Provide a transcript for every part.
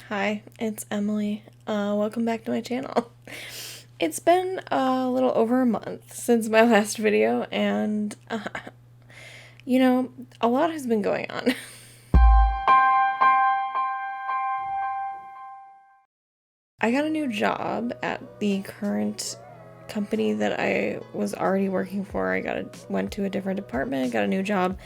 Hi, it's Emily. Welcome back to my channel. It's been a little over a month since my last video, and a lot has been going on. I got a new job at the current company that I was already working for. Went to a different department, got a new job,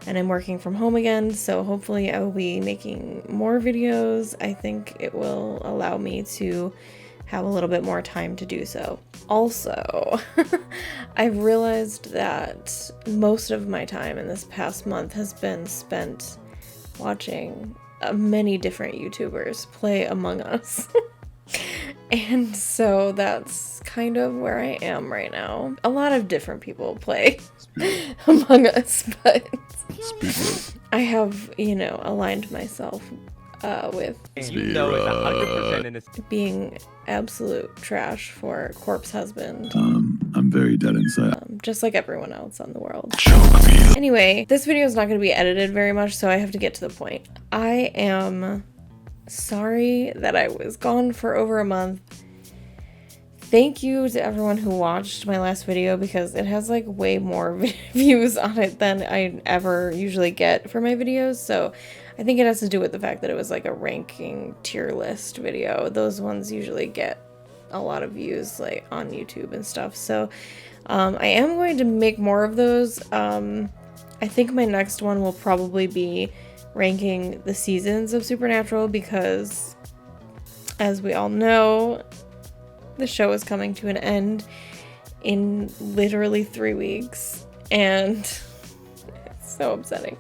and I'm working from home again, so hopefully I will be making more videos. I think it will allow me to have a little bit more time to do so. Also, I've realized that most of my time in this past month has been spent watching many different YouTubers play Among Us. And so that's kind of where I am right now. A lot of different people play Among Us, but I have, aligned myself with being absolute trash for Corpse Husband. I'm very dead inside. Just like everyone else on the world. Anyway, this video is not going to be edited very much, so I have to get to the point. I am sorry that I was gone for over a month. Thank you to everyone who watched my last video, because it has like way more views on it than I ever usually get for my videos, so I think it has to do with the fact that it was like a ranking tier list video. Those ones usually get a lot of views like on YouTube and stuff, so I am going to make more of those. I think my next one will probably be ranking the seasons of Supernatural, because as we all know, the show is coming to an end in literally 3 weeks, and it's so upsetting.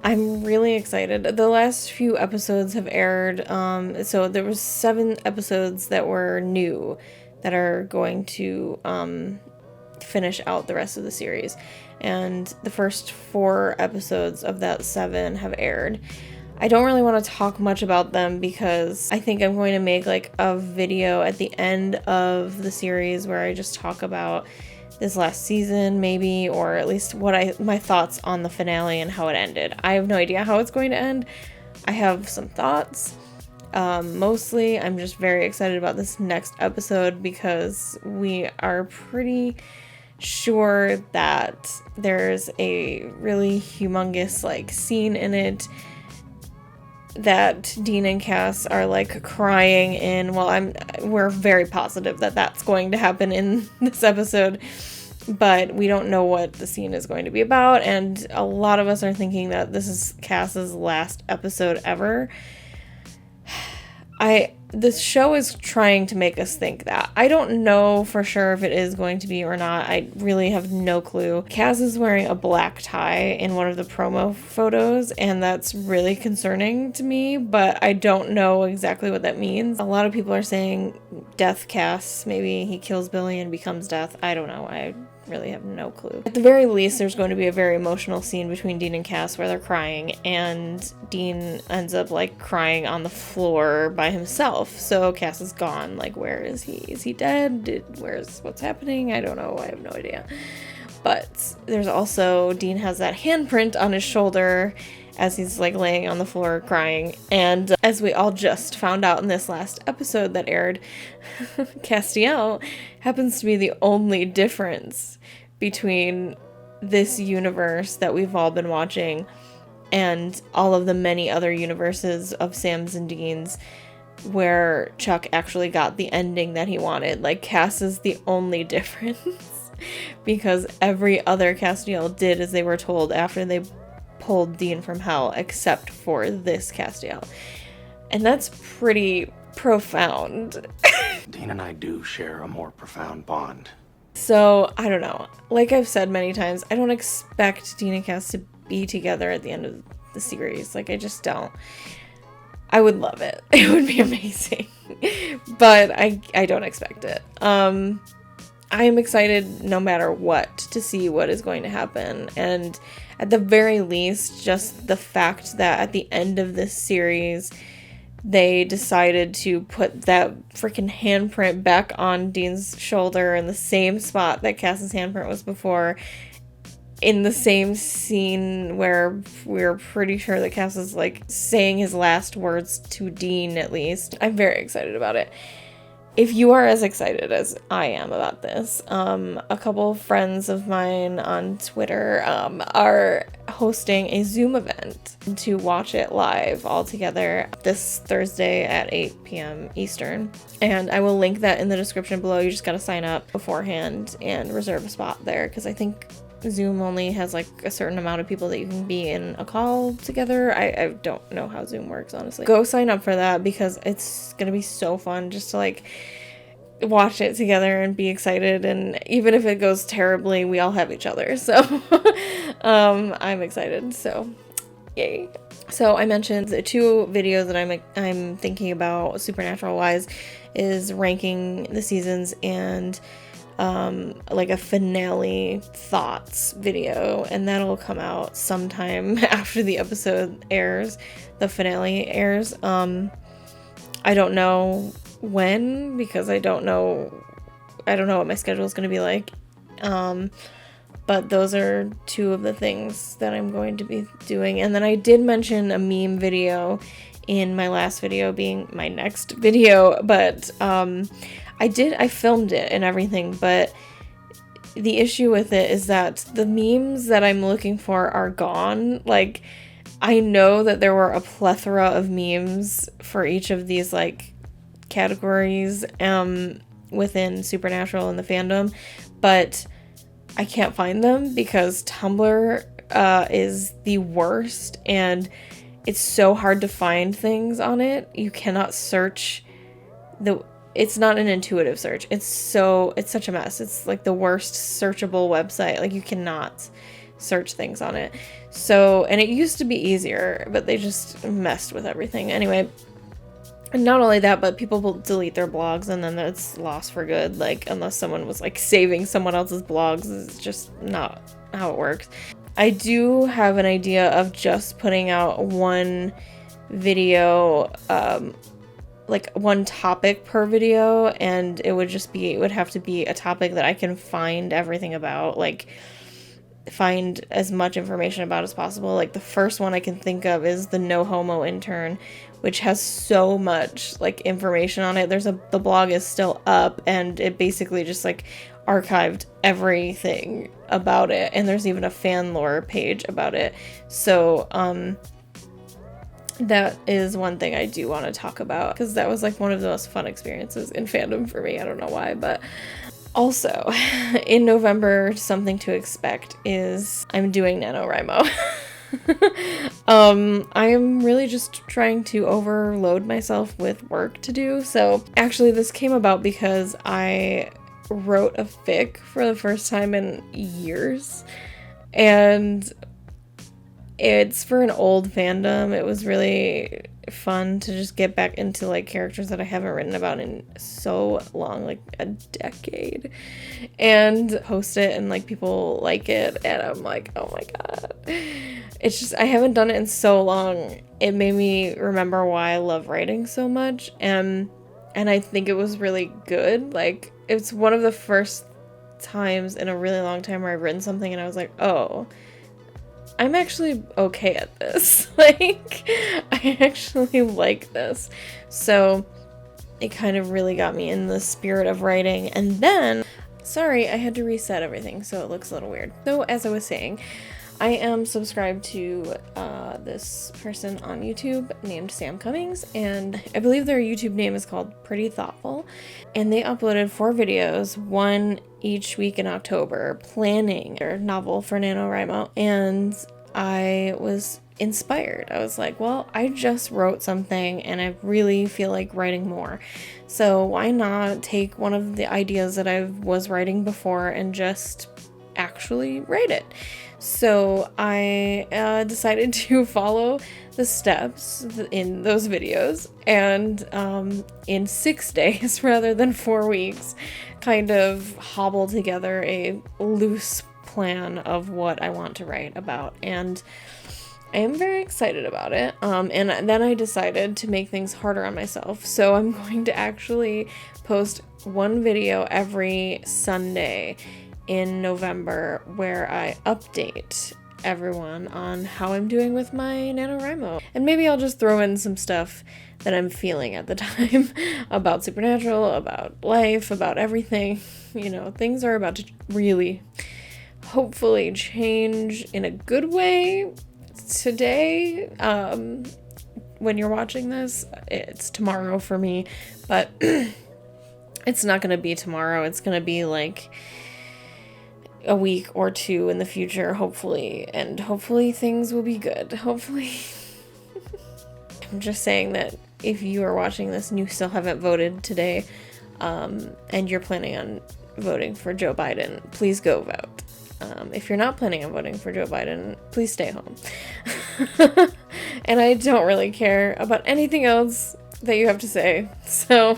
I'm really excited. The last few episodes have aired, so there was 7 episodes that were new that are going to finish out the rest of the series, and the first 4 episodes of that 7 have aired. I don't really want to talk much about them because I think I'm going to make like a video at the end of the series where I just talk about this last season maybe, or at least my thoughts on the finale and how it ended. I have no idea how it's going to end. I have some thoughts. Mostly I'm just very excited about this next episode because we are pretty sure that there's a really humongous like scene in it that Dean and Cass are like crying in. Well, we're very positive that that's going to happen in this episode, but we don't know what the scene is going to be about, and a lot of us are thinking that this is Cass's last episode ever. This show is trying to make us think that. I don't know for sure if it is going to be or not. I really have no clue. Cass is wearing a black tie in one of the promo photos, and that's really concerning to me, but I don't know exactly what that means. A lot of people are saying Death Cass. Maybe he kills Billy and becomes Death. I don't know. I really have no clue. At the very least, there's going to be a very emotional scene between Dean and Cass where they're crying, and Dean ends up like crying on the floor by himself. So Cass is gone. Like, where is he? Is he dead? What's happening? I don't know. I have no idea. But there's also, Dean has that handprint on his shoulder as he's like laying on the floor crying. And as we all just found out in this last episode that aired, Destiel happens to be the only difference between this universe that we've all been watching and all of the many other universes of Sam's and Dean's where Chuck actually got the ending that he wanted. Like, Cass is the only difference because every other Castiel did as they were told after they pulled Dean from hell, except for this Castiel. And that's pretty profound. Dean and I do share a more profound bond. So, I don't know. Like I've said many times, I don't expect Dean and Cass to be together at the end of the series. Like, I just don't. I would love it. It would be amazing. But I don't expect it. I am excited no matter what to see what is going to happen. And at the very least, just the fact that at the end of this series, they decided to put that freaking handprint back on Dean's shoulder in the same spot that Cass's handprint was before. in the same scene where we're pretty sure that Cass is like saying his last words to Dean, at least. I'm very excited about it. If you are as excited as I am about this, a couple of friends of mine on Twitter are hosting a Zoom event to watch it live all together this Thursday at 8 p.m. Eastern. And I will link that in the description below. You just gotta sign up beforehand and reserve a spot there, because I think Zoom only has like a certain amount of people that you can be in a call together. I don't know how Zoom works, honestly. Go sign up for that, because it's gonna be so fun just to like watch it together and be excited. And even if it goes terribly, we all have each other, so I'm excited, so yay. So I mentioned the two videos that I'm thinking about Supernatural wise is ranking the seasons and like a finale thoughts video, and that'll come out sometime after the episode airs, the finale airs. I don't know when, because I don't know what my schedule is going to be like, but those are two of the things that I'm going to be doing. And then I did mention a meme video in my last video being my next video, but I filmed it and everything, but the issue with it is that the memes that I'm looking for are gone. Like, I know that there were a plethora of memes for each of these like categories within Supernatural and the fandom, but I can't find them because Tumblr is the worst, and it's so hard to find things on it. You cannot search it's not an intuitive search. It's such a mess. It's like the worst searchable website. Like, you cannot search things on it. So, and it used to be easier, but they just messed with everything. Anyway, and not only that, but people will delete their blogs and then it's lost for good. Like, unless someone was like saving someone else's blogs, it's just not how it works. I do have an idea of just putting out one video, like one topic per video, and it would have to be a topic that I can find everything about, like find as much information about as possible. Like, the first one I can think of is the No Homo Intern, which has so much like information on it. The blog is still up, and it basically just like archived everything about it, and there's even a fan lore page about it. So that is one thing I do want to talk about, because that was like one of the most fun experiences in fandom for me. I don't know why, but also in November, something to expect is I'm doing NaNoWriMo. I am really just trying to overload myself with work to do. So actually this came about because I wrote a fic for the first time in years, and it's for an old fandom. It was really fun to just get back into like characters that I haven't written about in so long, like a decade, and post it, and like people like it, and I'm like, oh my god. It's just, I haven't done it in so long. It made me remember why I love writing so much, and I think it was really good. Like, it's one of the first times in a really long time where I've written something and I was like, oh, I'm actually okay at this. Like, I actually like this. So it kind of really got me in the spirit of writing. And then, sorry, I had to reset everything, so it looks a little weird. So as I was saying, I am subscribed to this person on YouTube named Sam Cummings, and I believe their YouTube name is called Pretty Thoughtful, and they uploaded 4 videos, one each week in October, planning their novel for NaNoWriMo, and I was inspired. I was like, well, I just wrote something and I really feel like writing more, so why not take one of the ideas that I was writing before and just actually write it. So I decided to follow the steps in those videos, and in 6 days rather than 4 weeks, kind of hobble together a loose plan of what I want to write about, and I am very excited about it. And then I decided to make things harder on myself, so I'm going to actually post one video every Sunday, in November where I update everyone on how I'm doing with my NaNoWriMo. And maybe I'll just throw in some stuff that I'm feeling at the time about Supernatural, about life, about everything. You know, things are about to really, hopefully, change in a good way today. When you're watching this, it's tomorrow for me, but it's not going to be tomorrow. It's going to be like a week or two in the future, hopefully, and hopefully things will be good. Hopefully. I'm just saying that if you are watching this and you still haven't voted today, and you're planning on voting for Joe Biden, please go vote. If you're not planning on voting for Joe Biden, please stay home. And I don't really care about anything else that you have to say. So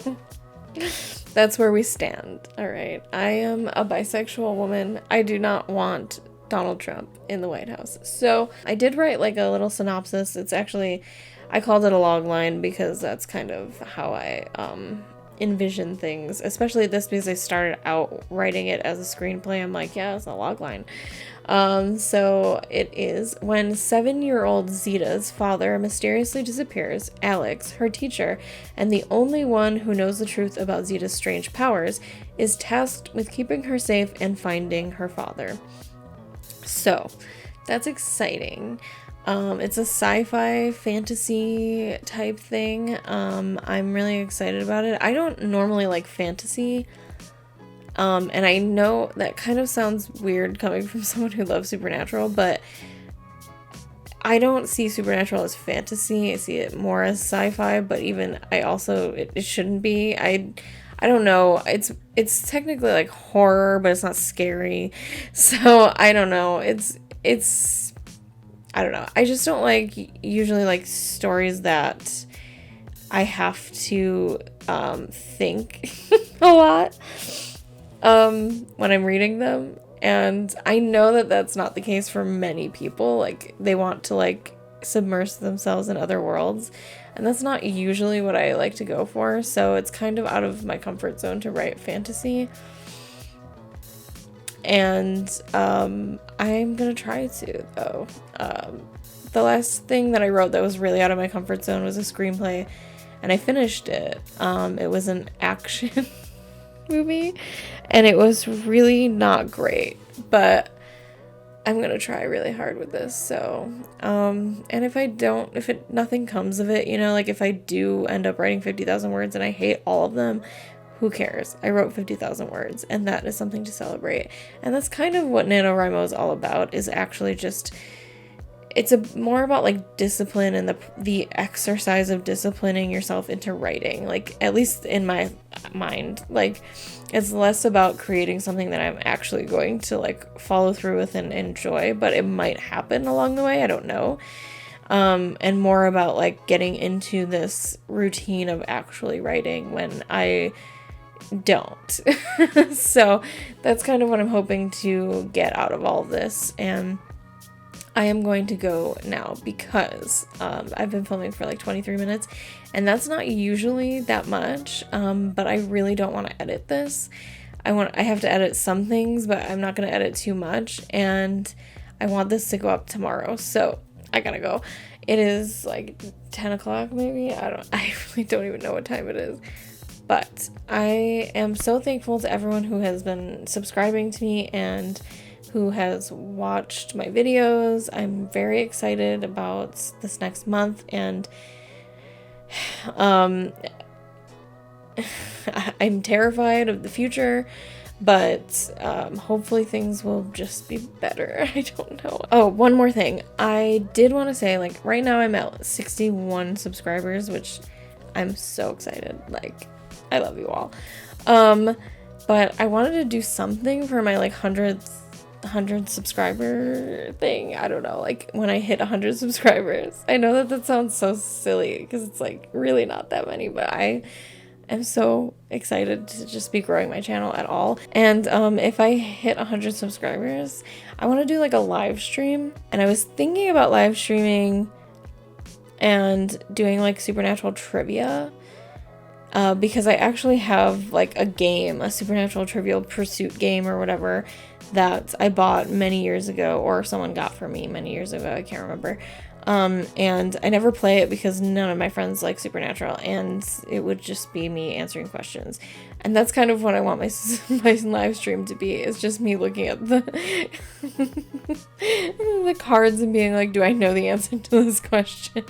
that's where we stand. All right. I am a bisexual woman. I do not want Donald Trump in the White House. So I did write like a little synopsis. It's actually, I called it a log line because that's kind of how I envision things, especially this because I started out writing it as a screenplay. I'm like, yeah, it's a log line. So it is: when 7-year-old Zeta's father mysteriously disappears, Alex, her teacher, and the only one who knows the truth about Zeta's strange powers, is tasked with keeping her safe and finding her father. So that's exciting. It's a sci-fi fantasy type thing. I'm really excited about it. I don't normally like fantasy. And I know that kind of sounds weird coming from someone who loves Supernatural, but I don't see Supernatural as fantasy. I see it more as sci-fi, but even it shouldn't be. I don't know. It's technically like horror, but it's not scary. So I don't know. I don't know. I just don't usually like stories that I have to think a lot when I'm reading them. And I know that that's not the case for many people. Like, they want to submerge themselves in other worlds. And that's not usually what I like to go for. So it's kind of out of my comfort zone to write fantasy. And I'm gonna try to, though. The last thing that I wrote that was really out of my comfort zone was a screenplay, and I finished it. It was an action movie, and it was really not great, but I'm gonna try really hard with this. So, and if nothing comes of it, if I do end up writing 50,000 words and I hate all of them, who cares? I wrote 50,000 words, and that is something to celebrate. And that's kind of what NaNoWriMo is all about, is actually just, it's more about discipline and the exercise of disciplining yourself into writing. At least in my mind, it's less about creating something that I'm actually going to follow through with and enjoy, but it might happen along the way. I don't know. And more about getting into this routine of actually writing when I don't. So that's kind of what I'm hoping to get out of all this. And I am going to go now because I've been filming for 23 minutes, and that's not usually that much, but I really don't want to edit this. I have to edit some things, but I'm not going to edit too much, and I want this to go up tomorrow, so I gotta go. It is 10 o'clock maybe. I really don't even know what time it is. But I am so thankful to everyone who has been subscribing to me and who has watched my videos. I'm very excited about this next month, and I'm terrified of the future, but hopefully things will just be better. I don't know. Oh, one more thing. I did want to say, right now I'm at 61 subscribers, which I'm so excited. I love you all. But I wanted to do something for my 100 subscriber thing. I don't know, when I hit 100 subscribers. I know that sounds so silly because it's really not that many, but I am so excited to just be growing my channel at all. And if I hit 100 subscribers, I want to do a live stream. And I was thinking about live streaming and doing Supernatural trivia. because I actually have like a game, a Supernatural Trivial Pursuit game or whatever, that I bought many years ago, or someone got for me many years ago, I can't remember. And I never play it because none of my friends like Supernatural, and it would just be me answering questions. And that's kind of what I want my my live stream to be, is just me looking at the the cards and being like, do I know the answer to this question?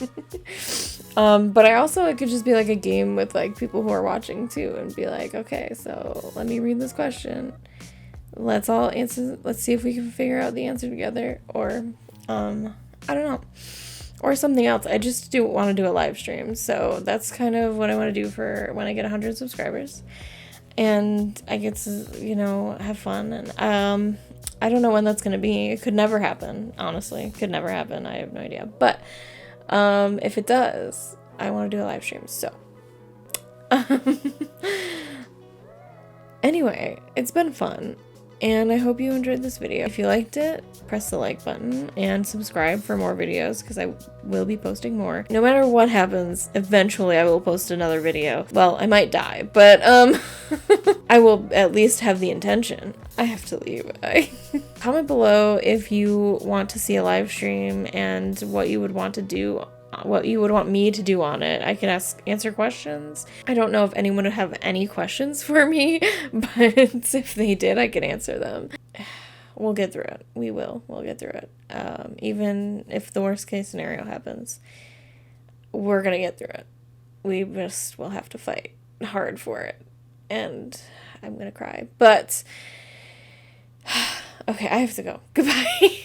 But it could just be like a game with like people who are watching too, and be like, okay, so let me read this question. Let's all answer. Let's see if we can figure out the answer together, or I don't know, or something else. I just want to do a live stream, so that's kind of what I want to do for when I get 100 subscribers, and I get to, you know, have fun. And I don't know when that's gonna be. It could never happen, honestly. It could never happen. I have no idea. But if it does, I want to do a live stream. So anyway, it's been fun, and I hope you enjoyed this video. If you liked it, press the like button and subscribe for more videos, because I will be posting more. No matter what happens, eventually I will post another video. Well, I might die, but I will at least have the intention. I have to leave. Comment below if you want to see a live stream and what you would want to do, what you would want me to do on it. I can answer questions. I don't know if anyone would have any questions for me, but if they did, I could answer them. We'll get through it. We'll get through it. Even if the worst case scenario happens, we're gonna get through it. We just will have to fight hard for it. And I'm gonna cry. But okay, I have to go. Goodbye.